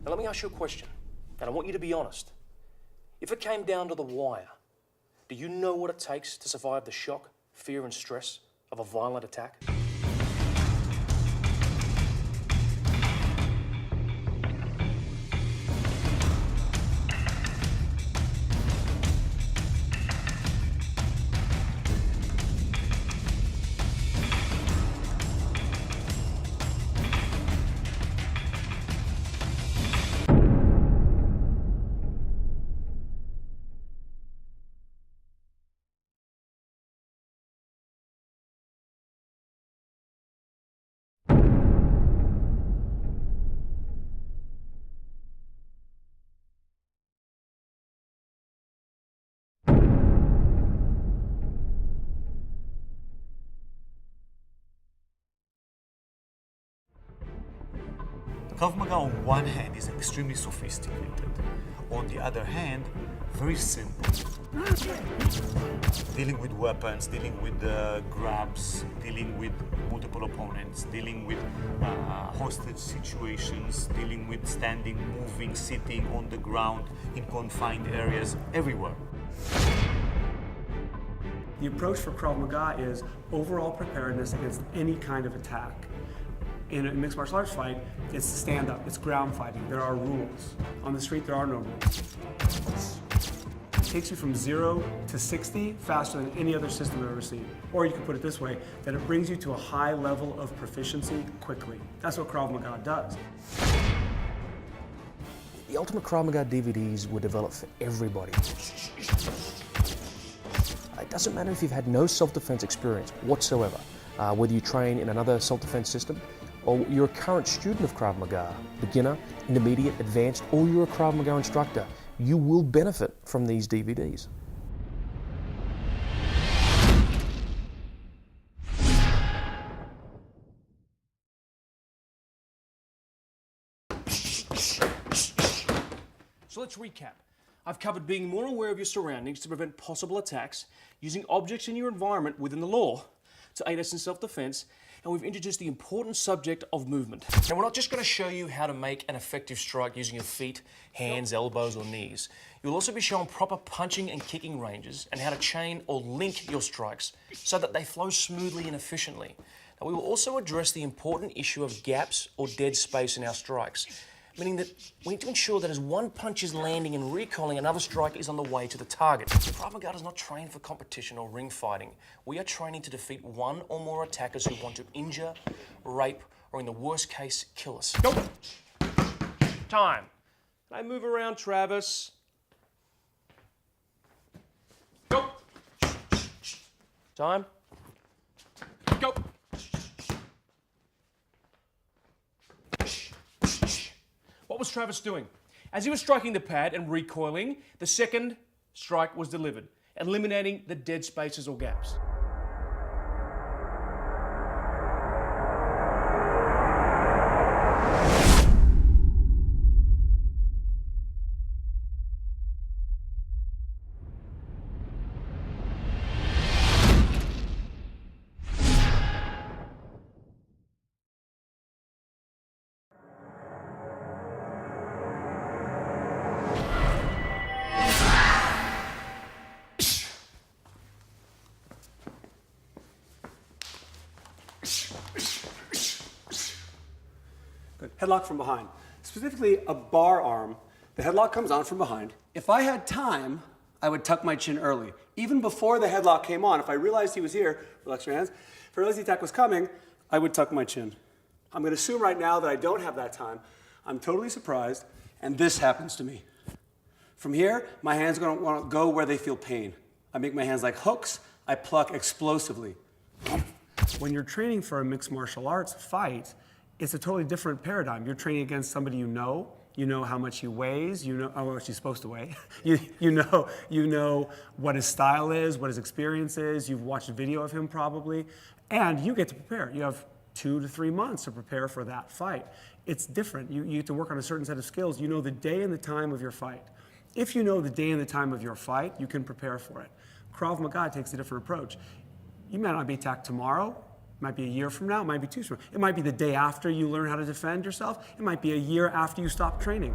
Now let me ask you a question, and I want you to be honest. If it came down to the wire, do you know what it takes to survive the shock, fear and stress of a violent attack? Krav Maga on one hand is extremely sophisticated, on the other hand, very simple. Dealing with weapons, dealing with grabs, dealing with multiple opponents, dealing with hostage situations, dealing with standing, moving, sitting on the ground in confined areas, everywhere. The approach for Krav Maga is overall preparedness against any kind of attack. In a mixed martial arts fight, it's stand-up, it's ground fighting. There are rules. On the street, there are no rules. It takes you from 0 to 60 faster than any other system I've ever seen. Or you can put it this way, that it brings you to a high level of proficiency quickly. That's what Krav Maga does. The Ultimate Krav Maga DVDs were developed for everybody. It doesn't matter if you've had no self-defense experience whatsoever, whether you train in another self-defense system, or you're a current student of Krav Maga, beginner, intermediate, advanced, or you're a Krav Maga instructor, you will benefit from these DVDs. So let's recap. I've covered being more aware of your surroundings to prevent possible attacks, using objects in your environment within the law to aid us in self-defense, and we've introduced the important subject of movement. Now, we're not just going to show you how to make an effective strike using your feet, hands, elbows, or knees. You'll also be shown proper punching and kicking ranges and how to chain or link your strikes so that they flow smoothly and efficiently. Now, we will also address the important issue of gaps or dead space in our strikes, meaning that we need to ensure that as one punch is landing and recoiling, another strike is on the way to the target. Krav Maga does not train for competition or ring fighting. We are training to defeat one or more attackers who want to injure, rape, or in the worst case, kill us. Go! Time. Can I move around, Travis? Go! Time. Go! What was Travis doing? As he was striking the pad and recoiling, the second strike was delivered, eliminating the dead spaces or gaps. Good. Headlock from behind. Specifically, a bar arm. The headlock comes on from behind. If I had time, I would tuck my chin early. Even before the headlock came on, if I realized he was here, relax your hands, if I realized the attack was coming, I would tuck my chin. I'm going to assume right now that I don't have that time. I'm totally surprised, and this happens to me. From here, my hands are going to want to go where they feel pain. I make my hands like hooks. I pluck explosively. When you're training for a mixed martial arts fight, it's a totally different paradigm. You're training against somebody you know how much he weighs, you know how much he's supposed to weigh, you know what his style is, what his experience is, you've watched a video of him probably, and you get to prepare. You have 2 to 3 months to prepare for that fight. It's different. You have to work on a certain set of skills. You know the day and the time of your fight. If you know the day and the time of your fight, you can prepare for it. Krav Maga takes a different approach. You may not be attacked tomorrow, It might be a year from now, it might be 2 years from now. It might be the day after you learn how to defend yourself. It might be a year after you stop training.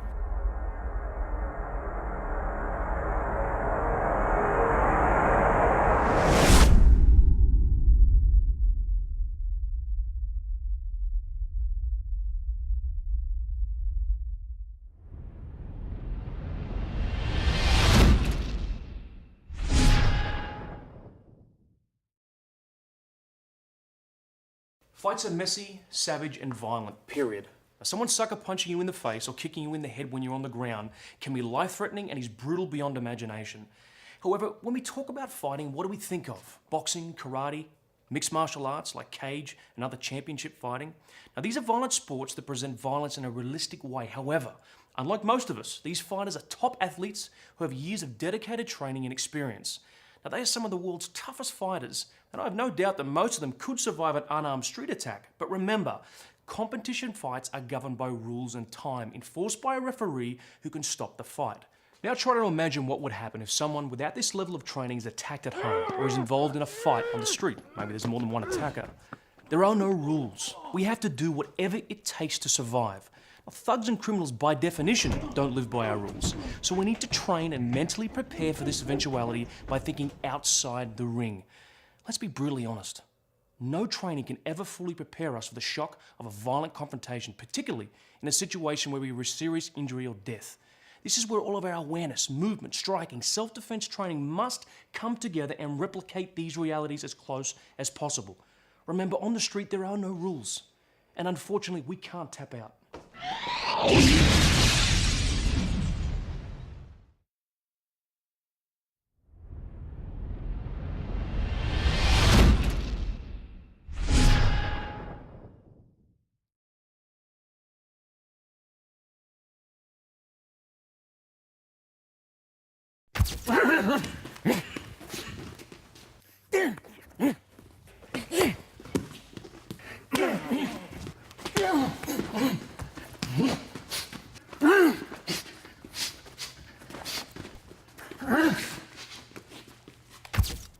Fights are messy, savage, and violent, period. Now, someone sucker punching you in the face or kicking you in the head when you're on the ground can be life-threatening and is brutal beyond imagination. However, when we talk about fighting, what do we think of? Boxing, karate, mixed martial arts like cage and other championship fighting? Now, these are violent sports that present violence in a realistic way. However, unlike most of us, these fighters are top athletes who have years of dedicated training and experience. Now, they are some of the world's toughest fighters, and I have no doubt that most of them could survive an unarmed street attack. But remember, competition fights are governed by rules and time, enforced by a referee who can stop the fight. Now try to imagine what would happen if someone without this level of training is attacked at home or is involved in a fight on the street. Maybe there's more than one attacker. There are no rules. We have to do whatever it takes to survive. Now, thugs and criminals, by definition, don't live by our rules. So we need to train and mentally prepare for this eventuality by thinking outside the ring. Let's be brutally honest. No training can ever fully prepare us for the shock of a violent confrontation, particularly in a situation where we risk serious injury or death. This is where all of our awareness, movement, striking, self-defense training must come together and replicate these realities as close as possible. Remember, on the street there are no rules, and unfortunately we can't tap out.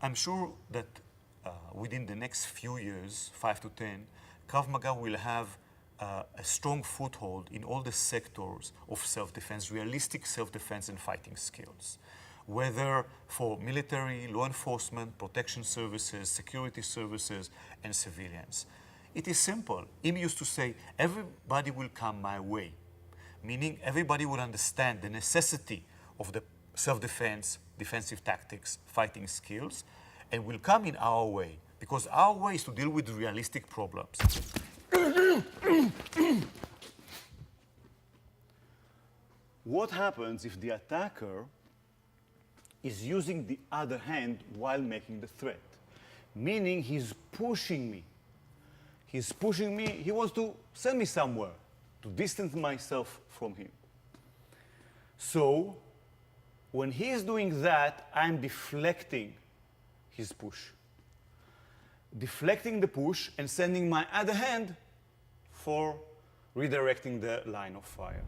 I'm sure that within the next few years, 5 to 10, Krav Maga will have a strong foothold in all the sectors of self-defense, realistic self-defense and fighting skills. Whether for military, law enforcement, protection services, security services, and civilians. It is simple. Im used to say, everybody will come my way, meaning everybody will understand the necessity of the self-defense, defensive tactics, fighting skills, and will come in our way, because our way is to deal with realistic problems. What happens if the attacker is using the other hand while making the threat? Meaning he's pushing me. He's pushing me, he wants to send me somewhere, to distance myself from him. So, when he is doing that, I'm deflecting his push. Deflecting the push and sending my other hand for redirecting the line of fire.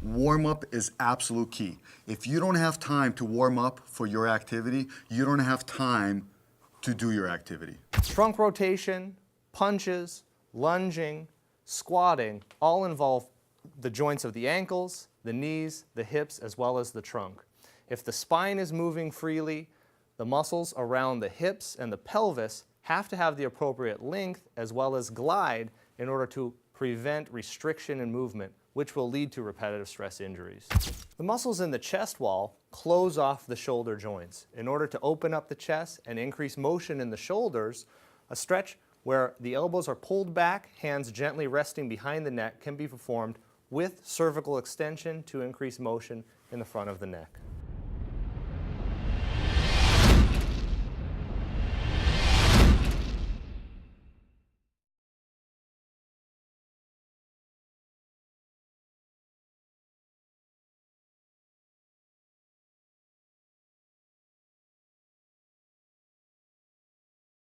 Warm-up is absolute key. If you don't have time to warm up for your activity, you don't have time to do your activity. Trunk rotation, punches, lunging, squatting all involve the joints of the ankles, the knees, the hips, as well as the trunk. If the spine is moving freely, the muscles around the hips and the pelvis have to have the appropriate length as well as glide in order to prevent restriction in movement, which will lead to repetitive stress injuries. The muscles in the chest wall close off the shoulder joints. In order to open up the chest and increase motion in the shoulders, a stretch where the elbows are pulled back, hands gently resting behind the neck can be performed with cervical extension to increase motion in the front of the neck.